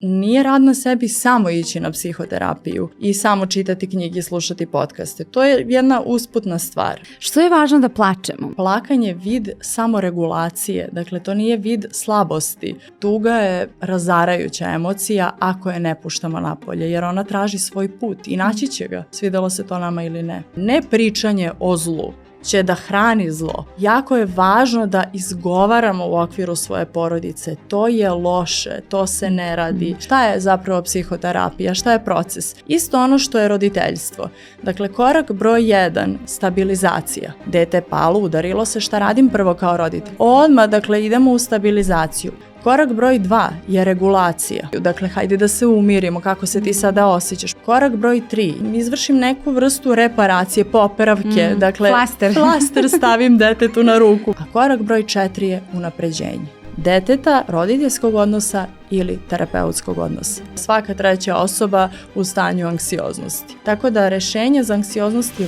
nije rad na sebi samo ići na psihoterapiju i samo čitati knjige i slušati podcaste. To je jedna usputna stvar. Što je važno da plačemo? Plakanje je vid samoregulacije, dakle to nije vid slabosti. Tuga je razarajuća emocija ako je ne puštamo napolje, jer ona traži svoj put i naći će ga, svidelo se to nama ili ne. Ne pričanje o zlu će da hrani zlo. Jako je važno da izgovaramo u okviru svoje porodice. To je loše, to se ne radi. Šta je zapravo psihoterapija? Šta je proces? Isto ono što je roditeljstvo. Dakle, korak broj 1, stabilizacija. Dete je palo, udarilo se, šta radim prvo kao roditelj? Odmah, dakle, idemo u stabilizaciju. Korak broj 2 je regulacija. Dakle, hajde da se umirimo, kako se ti sada osjećaš. Korak broj 3, izvršim neku vrstu reparacije, popravke, dakle, flaster stavim detetu na ruku. A korak broj 4 je unapređenje deteta, roditeljskog odnosa ili terapeutskog odnosa. Svaka treća osoba u stanju anksioznosti. Tako da rešenje za anksioznost je